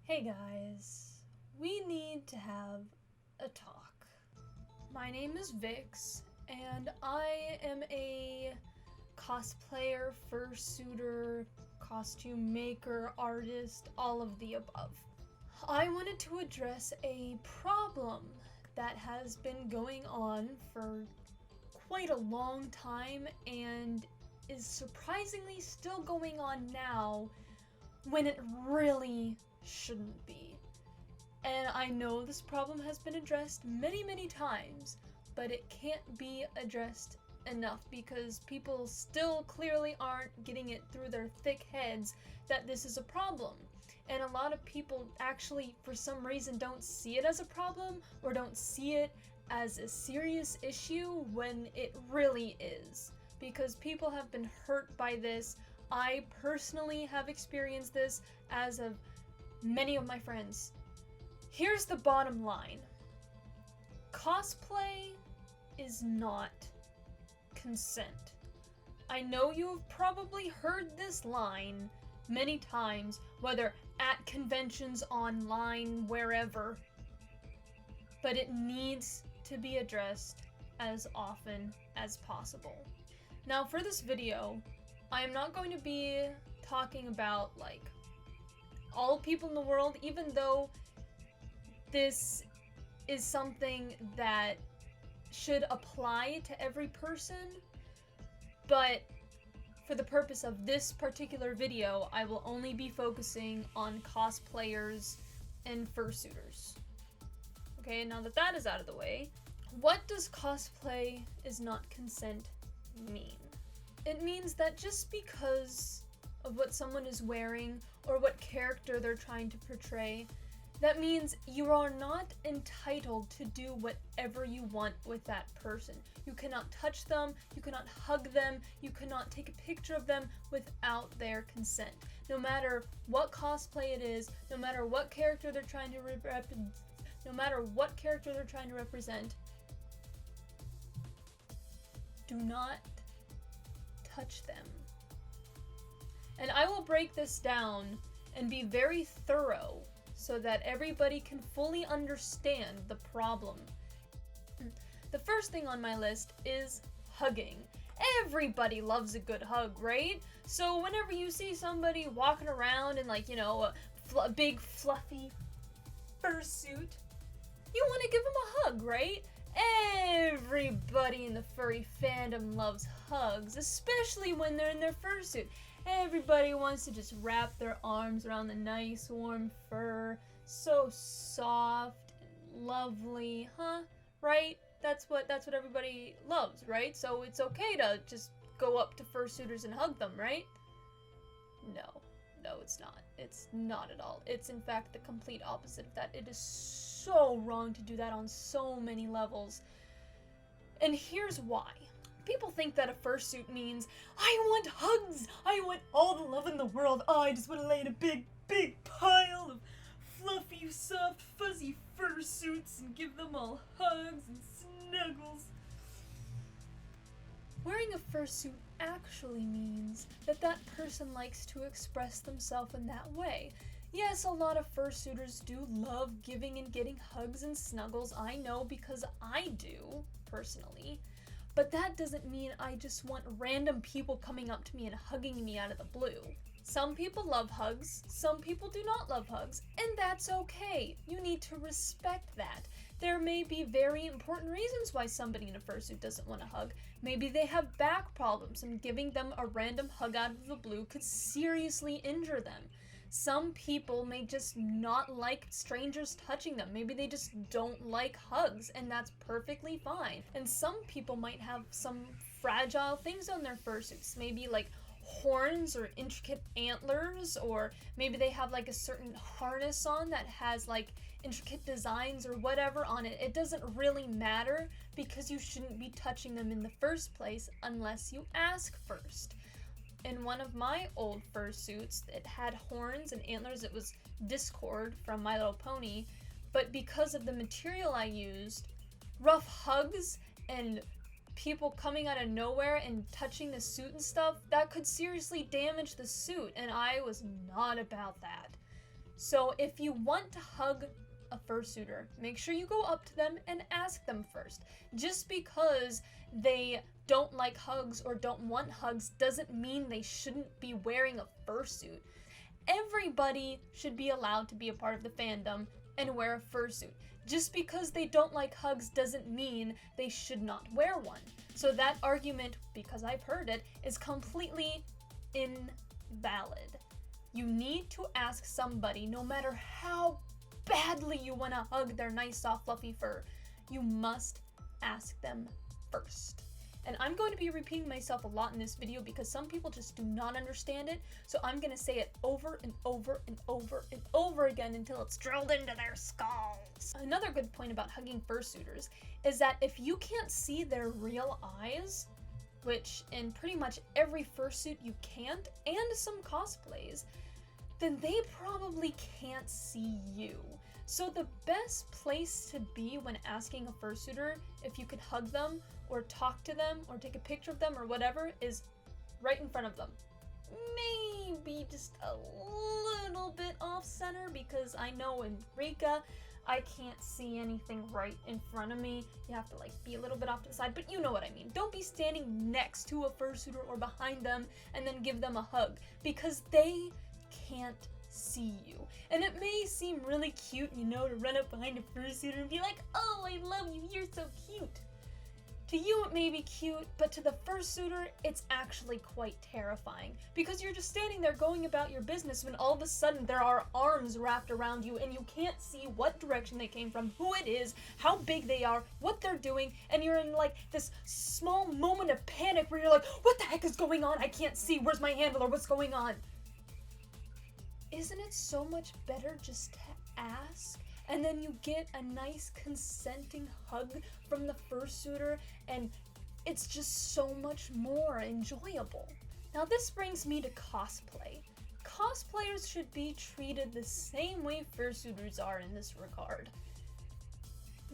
Hey guys, we need to have a talk. My name is Vix, and I am a cosplayer, fursuiter, costume maker, artist, all of the above. I wanted to address a problem that has been going on for quite a long time and is surprisingly still going on now when it really shouldn't be. And I know this problem has been addressed many times, but it can't be addressed enough because people still clearly aren't getting it through their thick heads that this is a problem. And a lot of people actually, for some reason, don't see it as a problem or don't see it as a serious issue when it really is. Because people have been hurt by this. I personally have experienced this, as have many of my friends. Here's the bottom line. Cosplay is not consent. I know you have probably heard this line many times, whether at conventions, online, wherever, but it needs to be addressed as often as possible. Now for this video, I am not going to be talking about all people in the world, even though this is something that should apply to every person, but for the purpose of this particular video, I will only be focusing on cosplayers and fursuiters. Okay, now that that is out of the way, what does cosplay is not consent mean? It means that just because of what someone is wearing or what character they're trying to portray, that means you are not entitled to do whatever you want with that person. You cannot touch them, you cannot hug them, you cannot take a picture of them without their consent. No matter what cosplay it is, no matter what character they're trying to represent, do not touch them. And I will break this down and be very thorough so that everybody can fully understand the problem. The first thing on my list is hugging. Everybody loves a good hug, right? So whenever you see somebody walking around in a big fluffy fursuit, you want to give them a hug, right? Everybody in the furry fandom loves hugs, especially when they're in their fursuit. Everybody wants to just wrap their arms around the nice warm fur. So soft and lovely, huh? Right? That's what everybody loves, right? So it's okay to just go up to fursuiters and hug them, right? No, it's not. It's not at all. It's in fact the complete opposite of that. It is so wrong to do that on so many levels. And here's why. People think that a fursuit means, I want hugs! I want all the love in the world! Oh, I just want to lay in a big pile of fluffy, soft, fuzzy fursuits and give them all hugs and snuggles. Wearing a fursuit actually means that that person likes to express themselves in that way. Yes, a lot of fursuiters do love giving and getting hugs and snuggles, I know, because I do, personally. But that doesn't mean I just want random people coming up to me and hugging me out of the blue. Some people love hugs, some people do not love hugs, and that's okay. You need to respect that. There may be very important reasons why somebody in a fursuit doesn't want a hug. Maybe they have back problems, and giving them a random hug out of the blue could seriously injure them. Some people may just not like strangers touching them. Maybe they just don't like hugs, and that's perfectly fine. And some people might have some fragile things on their fursuits. Maybe like horns or intricate antlers, or maybe they have a certain harness on that has intricate designs or whatever on it. It doesn't really matter because you shouldn't be touching them in the first place unless you ask first. In one of my old fursuits, it had horns and antlers. It was Discord from My Little Pony, but because of the material I used, rough hugs and people coming out of nowhere and touching the suit and stuff, that could seriously damage the suit, and I was not about that. So if you want to hug a fursuiter, make sure you go up to them and ask them first. Just because they don't like hugs or don't want hugs doesn't mean they shouldn't be wearing a fursuit. Everybody should be allowed to be a part of the fandom and wear a fursuit. Just because they don't like hugs doesn't mean they should not wear one. So that argument, because I've heard it, is completely invalid. You need to ask somebody, no matter how badly you want to hug their nice, soft, fluffy fur, you must ask them first. And I'm going to be repeating myself a lot in this video because some people just do not understand it, so I'm going to say it over and over and over and over again until it's drilled into their skulls. Another good point about hugging fursuiters is that if you can't see their real eyes, which in pretty much every fursuit you can't, and some cosplays, then they probably can't see you. So the best place to be when asking a fursuiter if you could hug them or talk to them or take a picture of them or whatever is right in front of them. Maybe just a little bit off center, because I know in Rika I can't see anything right in front of me. You have to be a little bit off to the side, but you know what I mean. Don't be standing next to a fursuiter or behind them and then give them a hug, because they can't see you. And it may seem really cute, to run up behind a fursuiter and be like, "Oh, I love you, you're so cute." To you it may be cute, but to the fursuiter it's actually quite terrifying, because you're just standing there going about your business when all of a sudden there are arms wrapped around you and you can't see what direction they came from, who it is, how big they are, what they're doing, and you're in this small moment of panic where you're like, "What the heck is going on? I can't see, where's my handler, what's going on?" Isn't it so much better just to ask? And then you get a nice consenting hug from the fursuiter, and it's just so much more enjoyable. Now this brings me to cosplay. Cosplayers should be treated the same way fursuiters are in this regard.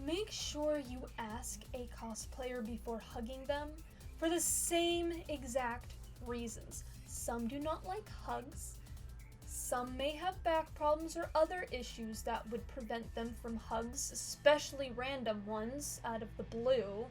Make sure you ask a cosplayer before hugging them for the same exact reasons. Some do not like hugs. Some may have back problems or other issues that would prevent them from hugs, especially random ones out of the blue.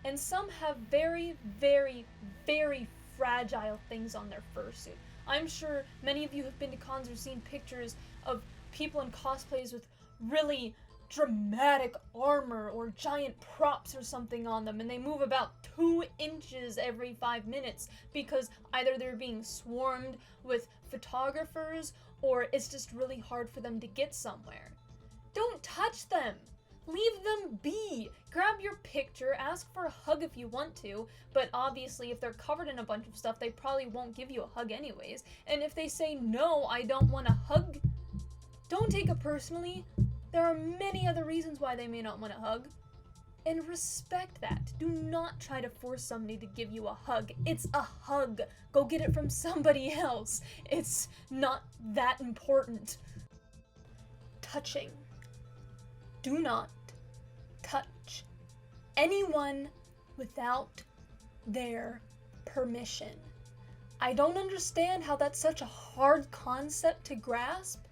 And some have very, very, very fragile things on their fursuit. I'm sure many of you have been to cons or seen pictures of people in cosplays with really dramatic armor or giant props or something on them, and they move about 2 inches every 5 minutes because either they're being swarmed with photographers or it's just really hard for them to get somewhere. Don't touch them! Leave them be! Grab your picture, ask for a hug if you want to, but obviously if they're covered in a bunch of stuff, they probably won't give you a hug anyways. And if they say, "No, I don't want a hug," don't take it personally. There are many other reasons why they may not want a hug. And respect that. Do not try to force somebody to give you a hug. It's a hug. Go get it from somebody else. It's not that important. Touching. Do not touch anyone without their permission. I don't understand how that's such a hard concept to grasp,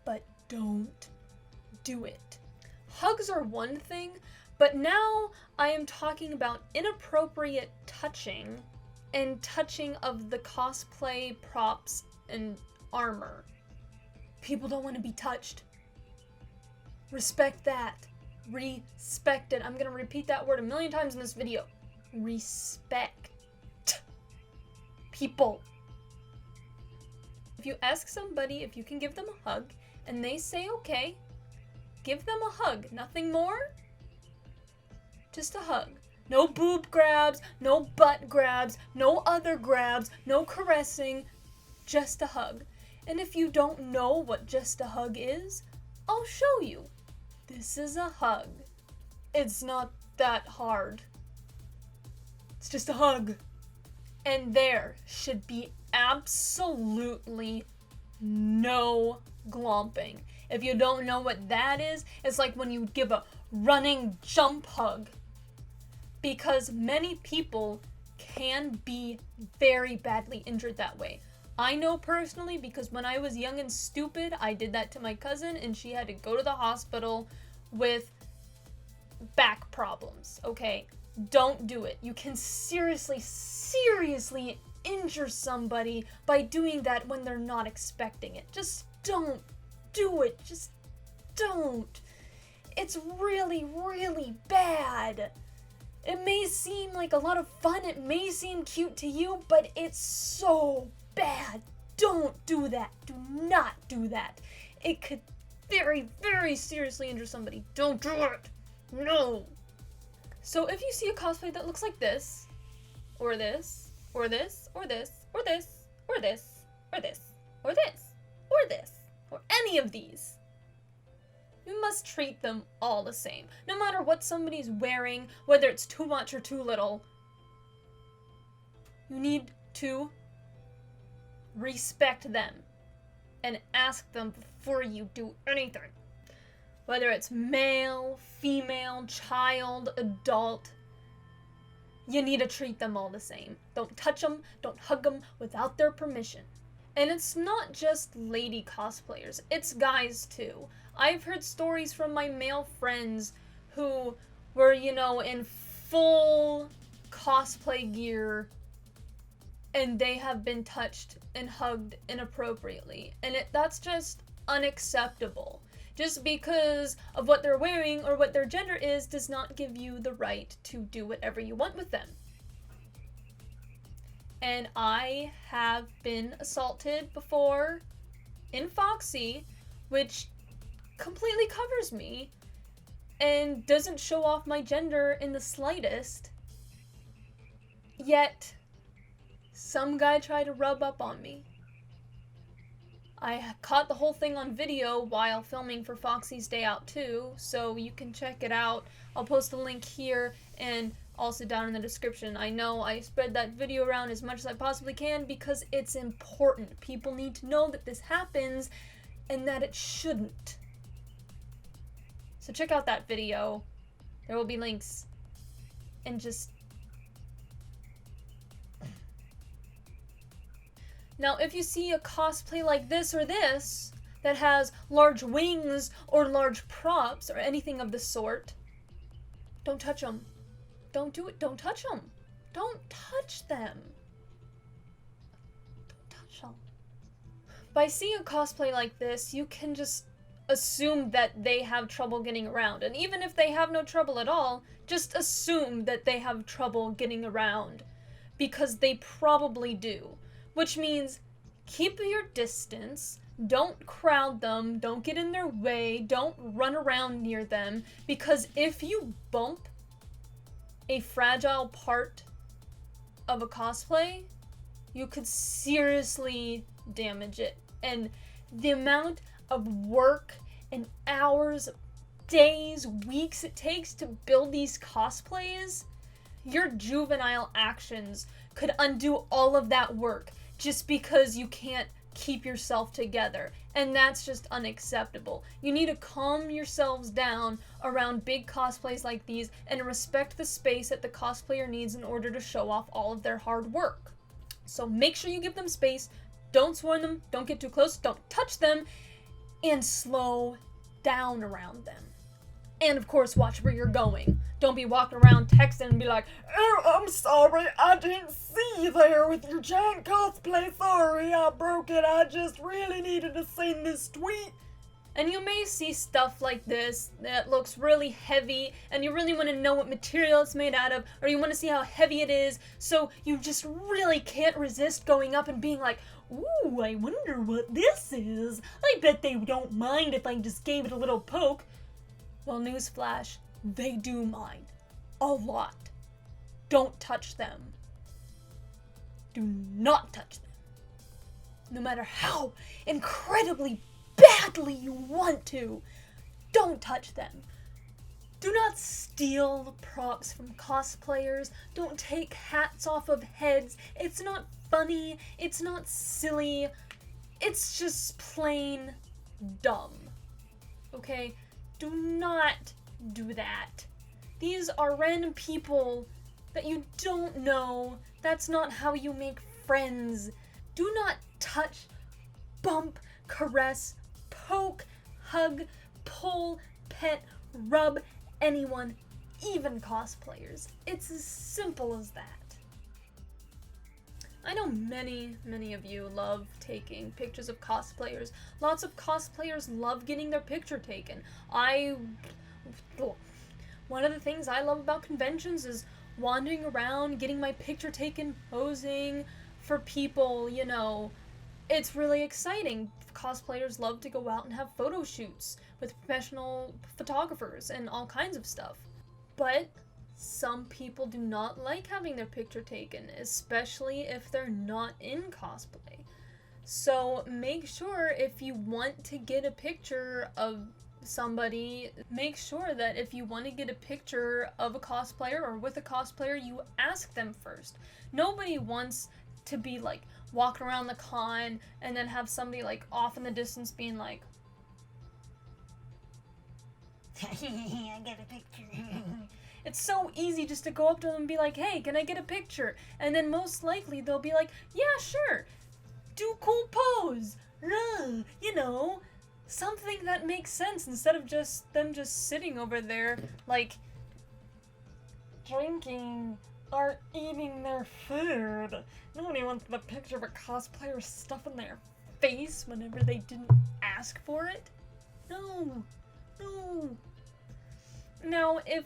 but don't do it. Hugs are one thing, but now I am talking about inappropriate touching and touching of the cosplay props and armor. People don't want to be touched. Respect that. Respect it. I'm going to repeat that word a million times in this video. Respect people. If you ask somebody if you can give them a hug and they say okay, give them a hug. Nothing more. Just a hug. No boob grabs, no butt grabs, no other grabs, no caressing. Just a hug. And if you don't know what just a hug is, I'll show you. This is a hug. It's not that hard. It's just a hug. And there should be absolutely no glomping. If you don't know what that is, it's like when you give a running jump hug. Because many people can be very badly injured that way. I know personally because when I was young and stupid, I did that to my cousin and she had to go to the hospital with back problems, okay? Don't do it. You can seriously injure somebody by doing that when they're not expecting it. Just don't do it. Just don't. It's really, really bad. It may seem like a lot of fun, it may seem cute to you, but it's so bad. Don't do that. Do not do that. It could very, very seriously injure somebody. Don't do it. No. So if you see a cosplay that looks like this, or this, or this, or this, or this, or this, or this, or this, or this, or any of these, you must treat them all the same. No matter what somebody's wearing, whether it's too much or too little, you need to respect them and ask them before you do anything. Whether it's male, female, child, adult, you need to treat them all the same. Don't touch them, don't hug them without their permission. And it's not just lady cosplayers, it's guys too. I've heard stories from my male friends who were, in full cosplay gear and they have been touched and hugged inappropriately. And that's just unacceptable. Just because of what they're wearing or what their gender is does not give you the right to do whatever you want with them. And I have been assaulted before in Foxy, which completely covers me and doesn't show off my gender in the slightest. Yet, some guy tried to rub up on me. I caught the whole thing on video while filming for Foxy's Day Out too, so you can check it out. I'll post a link here and also down in the description. I know I spread that video around as much as I possibly can because it's important. People need to know that this happens and that it shouldn't. So check out that video. There will be links. And just... Now, if you see a cosplay like this or this that has large wings or large props or anything of the sort, don't touch them. Don't do it. Don't touch them. Don't touch them. Don't touch them. By seeing a cosplay like this, you can just assume that they have trouble getting around. And even if they have no trouble at all, just assume that they have trouble getting around. Because they probably do. Which means keep your distance, don't crowd them, don't get in their way, don't run around near them. Because if you bump a fragile part of a cosplay, you could seriously damage it. And the amount of work and hours, days, weeks it takes to build these cosplays, your juvenile actions could undo all of that work just because you can't keep yourself together. And that's just unacceptable. You need to calm yourselves down around big cosplays like these and respect the space that the cosplayer needs in order to show off all of their hard work. So make sure you give them space, don't swarm them, don't get too close, don't touch them, and slow down around them. And of course, watch where you're going. Don't be walking around texting and be like, "Oh, I'm sorry, I didn't see you there with your giant cosplay. Sorry, I broke it. I just really needed to send this tweet." And you may see stuff like this that looks really heavy and you really want to know what material it's made out of, or you want to see how heavy it is, so you just really can't resist going up and being like, "Ooh, I wonder what this is. I bet they don't mind if I just gave it a little poke." Well, newsflash, they do mind. A lot. Don't touch them. Do not touch them. No matter how incredibly badly you want to, don't touch them. Do not steal props from cosplayers. Don't take hats off of heads. It's not funny. It's not silly. It's just plain dumb. Okay? Do not do that. These are random people that you don't know. That's not how you make friends. Do not touch, bump, caress, poke, hug, pull, pet, rub anyone, even cosplayers. It's as simple as that. I know many of you love taking pictures of cosplayers. Lots of cosplayers love getting their picture taken. One of the things I love about conventions is wandering around, getting my picture taken, posing for people, you know. It's really exciting. Cosplayers love to go out and have photo shoots with professional photographers and all kinds of stuff. But some people do not like having their picture taken, especially if they're not in cosplay. So make sure if you want to get a picture of somebody, make sure that if you want to get a picture of a cosplayer or with a cosplayer, you ask them first. Nobody wants to be like walking around the con and then have somebody like off in the distance being like, I got a picture. It's so easy just to go up to them and be like, hey, can I get a picture? And then most likely they'll be like, yeah, sure. Do cool pose. You know, something that makes sense instead of just them just sitting over there like drinking or eating their food. Nobody wants the picture of a cosplayer stuffing their face whenever they didn't ask for it. No. Now, if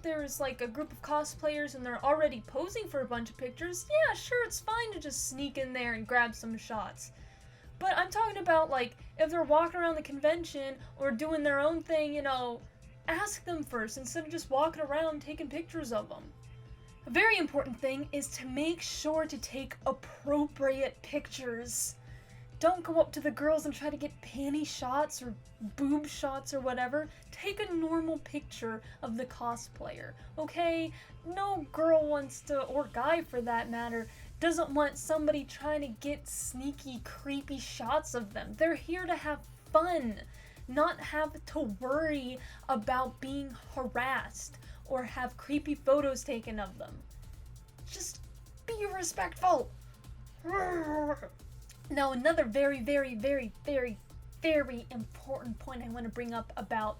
there's like a group of cosplayers and they're already posing for a bunch of pictures, yeah, sure, it's fine to just sneak in there and grab some shots. But I'm talking about like if they're walking around the convention or doing their own thing, you know, ask them first instead of just walking around taking pictures of them. A very important thing is to make sure to take appropriate pictures. Don't go up to the girls and try to get panty shots or boob shots or whatever. Take a normal picture of the cosplayer, okay? No girl wants to, or guy for that matter, doesn't want somebody trying to get sneaky, creepy shots of them. They're here to have fun, not have to worry about being harassed or have creepy photos taken of them. Just be respectful. Now, another very important point I want to bring up about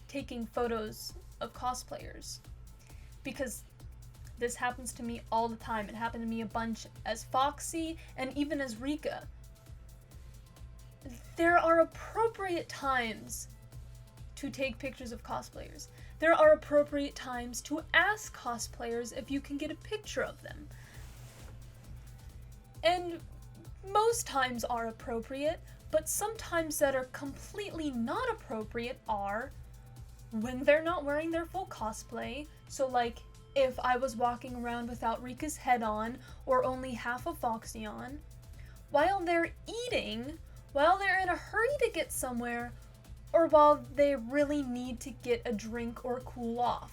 taking photos of cosplayers, because this happens to me all the time. It happened to me a bunch as Foxy and even as Rika. There are appropriate times to take pictures of cosplayers. There are appropriate times to ask cosplayers if you can get a picture of them. And most times are appropriate, but sometimes that are completely not appropriate are when they're not wearing their full cosplay. So like if I was walking around without Rika's head on or only half of Foxy on, while they're eating, while they're in a hurry to get somewhere, or while they really need to get a drink or cool off.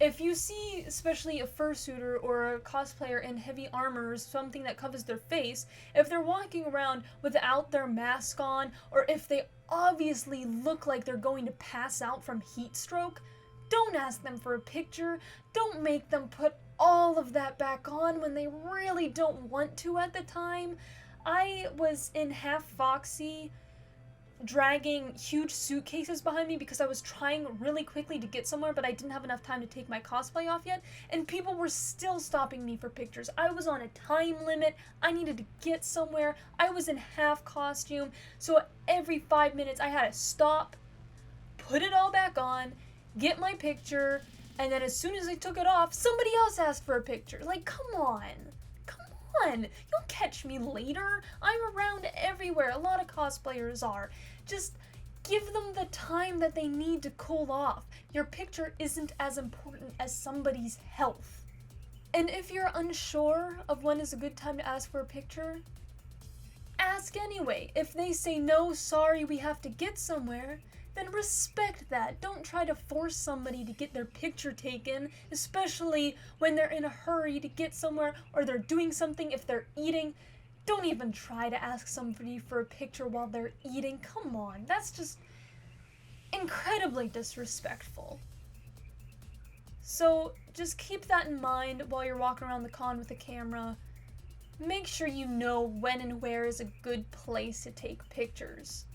If you see, especially a fursuiter or a cosplayer in heavy armor or something that covers their face, if they're walking around without their mask on, or if they obviously look like they're going to pass out from heat stroke, don't ask them for a picture. Don't make them put all of that back on when they really don't want to at the time. I was in half Foxy, dragging huge suitcases behind me because I was trying really quickly to get somewhere, but I didn't have enough time to take my cosplay off yet, and people were still stopping me for pictures. I was on a time limit. I needed to get somewhere. I was in half costume, so every 5 minutes I had to stop, put it all back on, get my picture, and then as soon as I took it off, somebody else asked for a picture. Like, come on. You'll catch me later. I'm around everywhere. A lot of cosplayers are. Just give them the time that they need to cool off. Your picture isn't as important as somebody's health. And if you're unsure of when is a good time to ask for a picture, ask anyway. If they say no, sorry, we have to get somewhere, then respect that. Don't try to force somebody to get their picture taken, especially when they're in a hurry to get somewhere or they're doing something. If they're eating, don't even try to ask somebody for a picture while they're eating. Come on, that's just incredibly disrespectful. So just keep that in mind while you're walking around the con with a camera. make sure you know when and where is a good place to take pictures.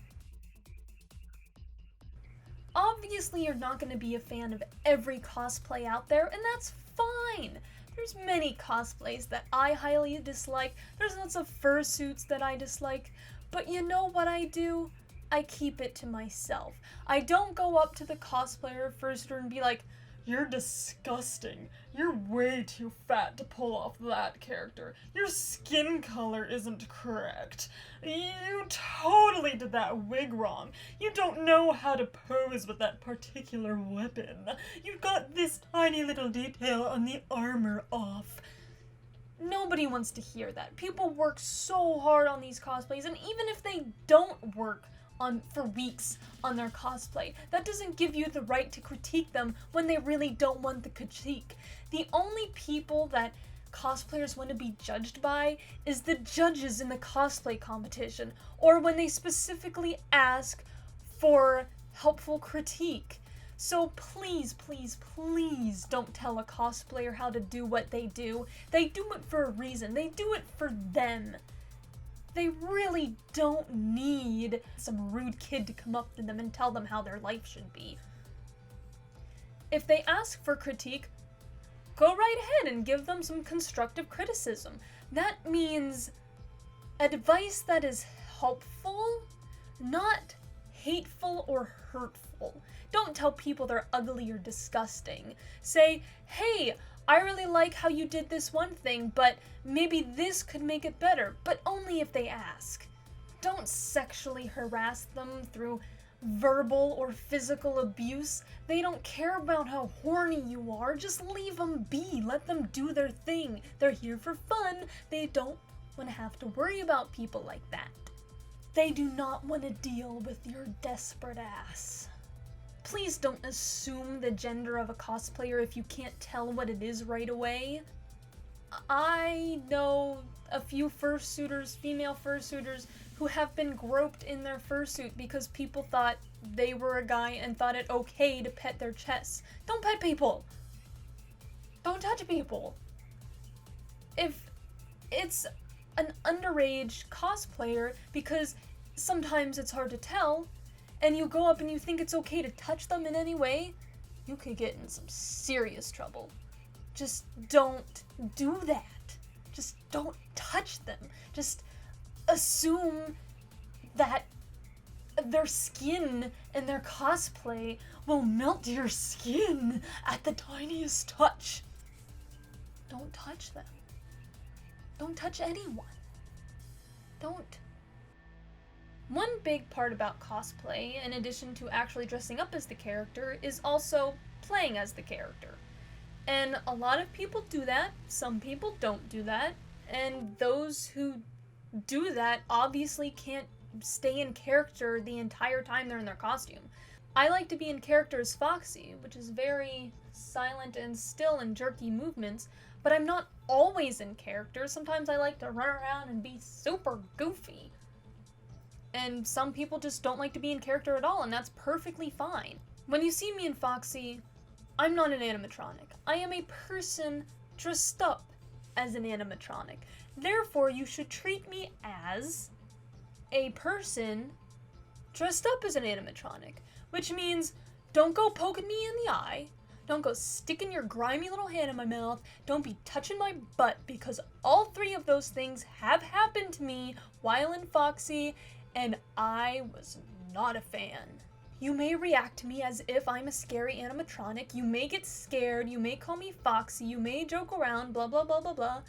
Obviously, you're not going to be a fan of every cosplay out there, and that's fine. There's many cosplays that I highly dislike. There's lots of fursuits that I dislike. But you know what I do? I keep it to myself. I don't go up to the cosplayer or fursuiter and be like, "You're disgusting. You're way too fat to pull off that character. Your skin color isn't correct. You totally did that wig wrong. You don't know how to pose with that particular weapon. You got this tiny little detail on the armor off." Nobody wants to hear that. People work so hard on these cosplays, and even if they don't work for weeks on their cosplay, that doesn't give you the right to critique them when they really don't want the critique. The only people that cosplayers want to be judged by is the judges in the cosplay competition, or when they specifically ask for helpful critique. So please, please, please don't tell a cosplayer how to do what they do. They do it for a reason. They do it for them. They really don't need some rude kid to come up to them and tell them how their life should be. If they ask for critique, go right ahead and give them some constructive criticism. That means advice that is helpful, not hateful or hurtful. Don't tell people they're ugly or disgusting. Say, "Hey, I really like how you did this one thing, but maybe this could make it better," but only if they ask. Don't sexually harass them through verbal or physical abuse. They don't care about how horny you are. Just leave them be. Let them do their thing. They're here for fun. They don't want to have to worry about people like that. They do not want to deal with your desperate ass. Please don't assume the gender of a cosplayer if you can't tell what it is right away. I know a few fursuiters, female fursuiters, who have been groped in their fursuit because people thought they were a guy and thought it okay to pet their chests. Don't pet people! Don't touch people! If it's an underage cosplayer, because sometimes it's hard to tell, and you go up and you think it's okay to touch them in any way, you could get in some serious trouble. Just don't do that. Just don't touch them. Just assume that their skin and their cosplay will melt your skin at the tiniest touch. Don't touch them. Don't touch anyone. Don't. One big part about cosplay, in addition to actually dressing up as the character, is also playing as the character. And a lot of people do that, some people don't do that, and those who do that obviously can't stay in character the entire time they're in their costume. I like to be in character as Foxy, which is very silent and still and jerky movements, but I'm not always in character. Sometimes I like to run around and be super goofy. And some people just don't like to be in character at all, and that's perfectly fine. When you see me in Foxy, I'm not an animatronic. I am a person dressed up as an animatronic. Therefore, you should treat me as a person dressed up as an animatronic. Which means, don't go poking me in the eye, don't go sticking your grimy little hand in my mouth, don't be touching my butt, because all three of those things have happened to me while in Foxy, and I was not a fan. You may react to me as if I'm a scary animatronic, you may get scared, you may call me Foxy, you may joke around, blah blah blah blah blah,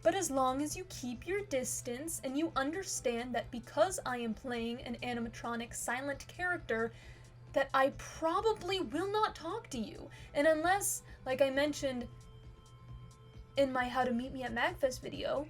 but as long as you keep your distance and you understand that because I am playing an animatronic silent character, that I probably will not talk to you. And unless, like I mentioned in my How to Meet Me at MAGfest video,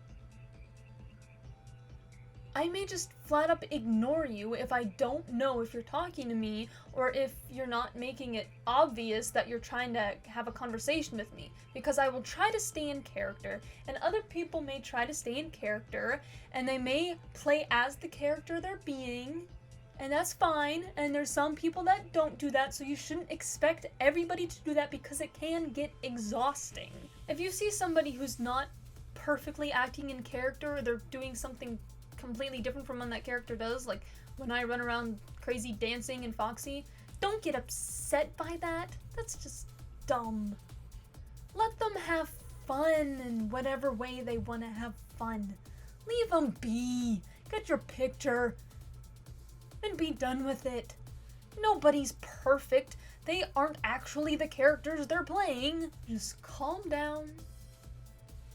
I may just flat up ignore you if I don't know if you're talking to me or if you're not making it obvious that you're trying to have a conversation with me. Because I will try to stay in character, and other people may try to stay in character, and they may play as the character they're being, and that's fine, and there's some people that don't do that, so you shouldn't expect everybody to do that because it can get exhausting. If you see somebody who's not perfectly acting in character, or they're doing something completely different from what that character does, like when I run around crazy dancing in Foxy, don't get upset by that. That's just dumb. Let them have fun in whatever way they want to have fun. Leave them be. Get your picture and be done with it. Nobody's perfect. They aren't actually the characters they're playing. Just calm down.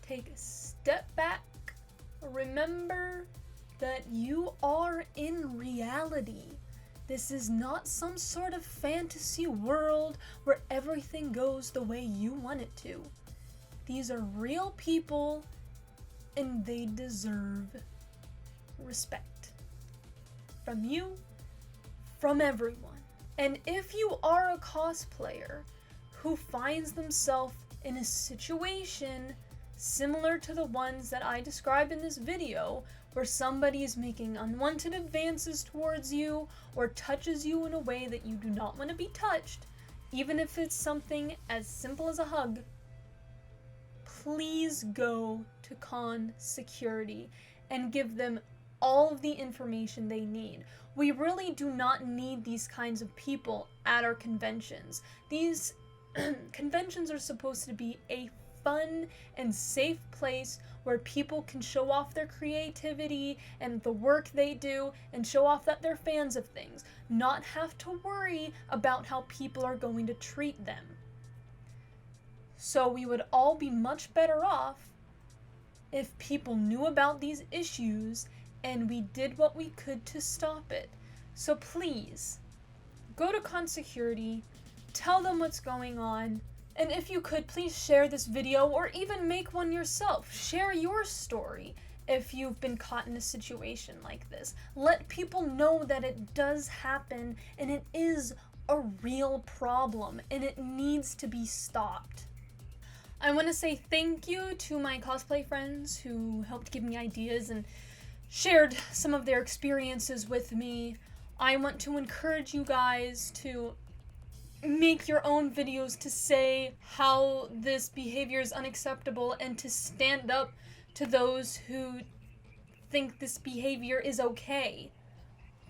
Take a step back. Remember that you are in reality. This is not some sort of fantasy world where everything goes the way you want it to. These are real people, and they deserve respect. From you, from everyone. And if you are a cosplayer who finds themselves in a situation similar to the ones that I described in this video, where somebody is making unwanted advances towards you or touches you in a way that you do not want to be touched, even if it's something as simple as a hug, please go to con security and give them all of the information they need. We really do not need these kinds of people at our conventions. These conventions are supposed to be a fun and safe place where people can show off their creativity and the work they do and show off that they're fans of things, not have to worry about how people are going to treat them. So we would all be much better off if people knew about these issues and we did what we could to stop it. So please, go to con security, tell them what's going on, and if you could, please share this video or even make one yourself. Share your story if you've been caught in a situation like this. Let people know that it does happen and it is a real problem and it needs to be stopped. I want to say thank you to my cosplay friends who helped give me ideas and shared some of their experiences with me. I want to encourage you guys to make your own videos to say how this behavior is unacceptable and to stand up to those who think this behavior is okay.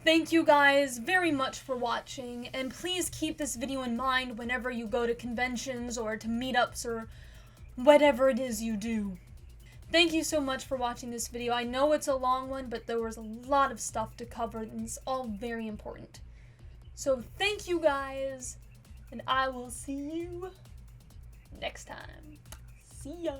Thank you guys very much for watching, and please keep this video in mind whenever you go to conventions or to meetups or whatever it is you do. Thank you so much for watching this video. I know it's a long one, but there was a lot of stuff to cover and it's all very important. So thank you guys, and I will see you next time. See ya!